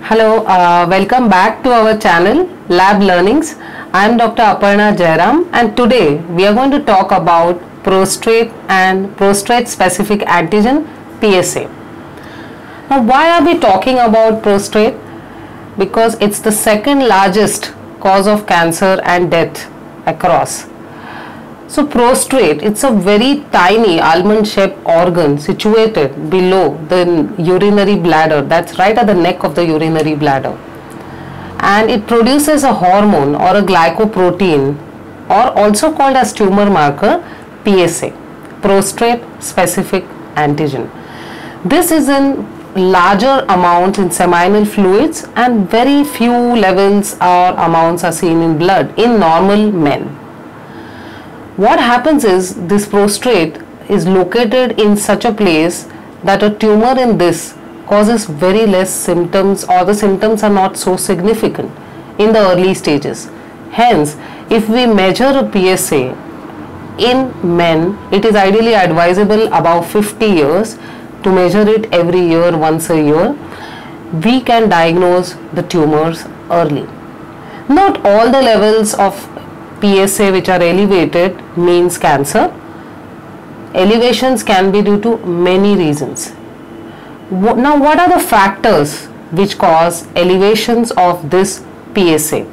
Hello, welcome back to our channel Lab Learnings. I am Dr. Aparna Jairam and today we are going to talk about prostate and prostate specific antigen PSA. Now why are we talking about prostate? Because it's the second largest cause of cancer and death across. So prostate, it's a very tiny almond shaped organ situated below the urinary bladder, that's right at the neck of the urinary bladder, and it produces a hormone or a glycoprotein, or also called as tumor marker, PSA, prostate specific antigen. This is in larger amounts in seminal fluids and very few levels or amounts are seen in blood in normal men. What happens is this prostate is located in such a place that a tumor in this causes very less symptoms, or the symptoms are not so significant in the early stages. Hence, if we measure a PSA in men, it is ideally advisable above 50 years to measure it every year, once a year. We can diagnose the tumors early. Not all the levels of PSA which are elevated means cancer. Elevations can be due to many reasons. Now, what are the factors which cause elevations of this PSA?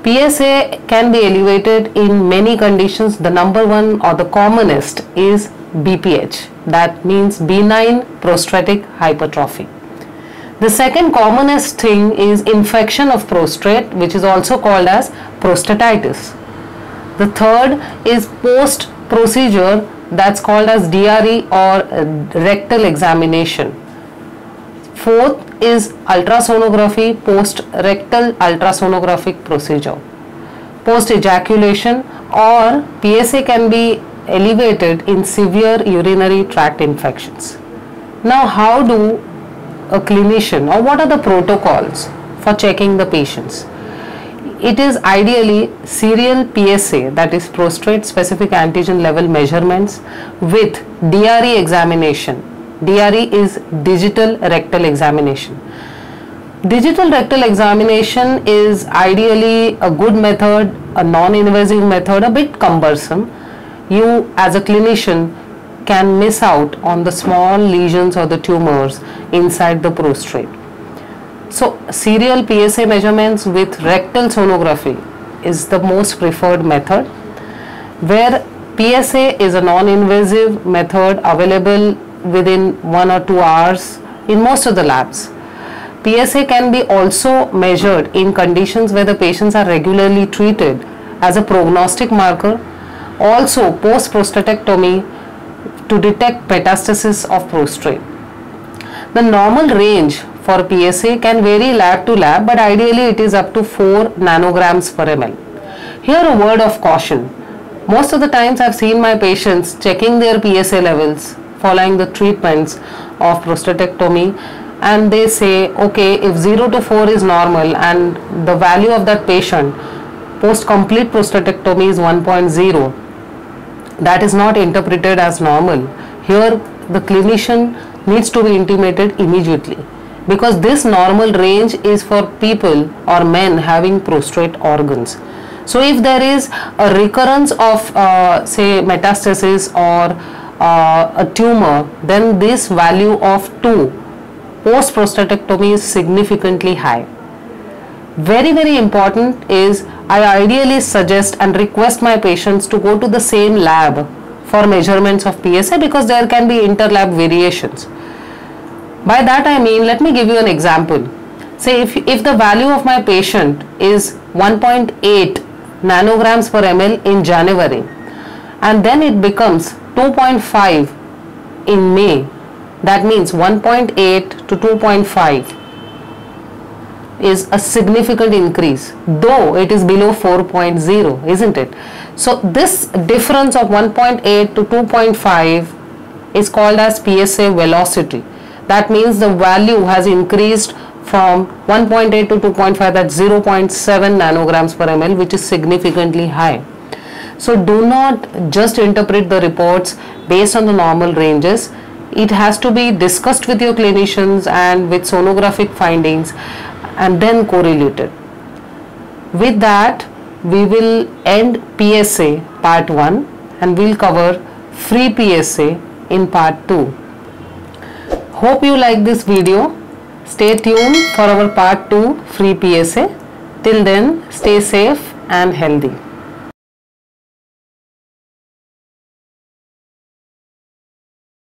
PSA can be elevated in many conditions. The number one or the commonest is BPH, that means benign prostatic hypertrophy. The second commonest thing is infection of prostate, which is also called as prostatitis. The third is post procedure, that's called as DRE or rectal examination. Fourth is ultrasonography, post rectal ultrasonographic procedure. Post ejaculation, or PSA can be elevated in severe urinary tract infections. Now, how do a clinician, or what are the protocols for checking the patients? It is ideally serial PSA, that is prostate specific antigen level measurements, with DRE examination. DRE is digital rectal examination. Digital rectal examination is ideally a good method, a non-invasive method, a bit cumbersome. You as a clinician can miss out on the small lesions or the tumors inside the prostate. So serial PSA measurements with rectal sonography is the most preferred method, where PSA is a non-invasive method available within 1 or 2 hours in most of the labs. PSA can be also measured in conditions where the patients are regularly treated as a prognostic marker, also post prostatectomy, to detect metastasis of prostate. The normal range for PSA can vary lab to lab, but ideally it is up to 4 nanograms per ml. Here a word of caution. Most of the times I have seen my patients checking their PSA levels following the treatments of prostatectomy, and they say, okay, if 0 to 4 is normal and the value of that patient post complete prostatectomy is 1.0, that is not interpreted as normal. Here the clinician needs to be intimated immediately, because this normal range is for people or men having prostate organs. So if there is a recurrence of say metastasis or a tumor, then this value of 2 post prostatectomy is significantly high. Very important is, I ideally suggest and request my patients to go to the same lab for measurements of PSA, because there can be interlab variations. By that I mean, let me give you an example. Say if the value of my patient is 1.8 nanograms per ml in January, and then it becomes 2.5 in May, that means 1.8 to 2.5 is a significant increase, though it is below 4.0, isn't it? So this difference of 1.8 to 2.5 is called as PSA velocity. That means the value has increased from 1.8 to 2.5, that's 0.7 nanograms per ml, which is significantly high. So do not just interpret the reports based on the normal ranges. it has to be discussed with your clinicians and with sonographic findings and then correlated. With that, we will end PSA part 1 and we'll cover free PSA in part 2. Hope you like this video. Stay tuned for our part 2 free PSA. Till then, stay safe and healthy.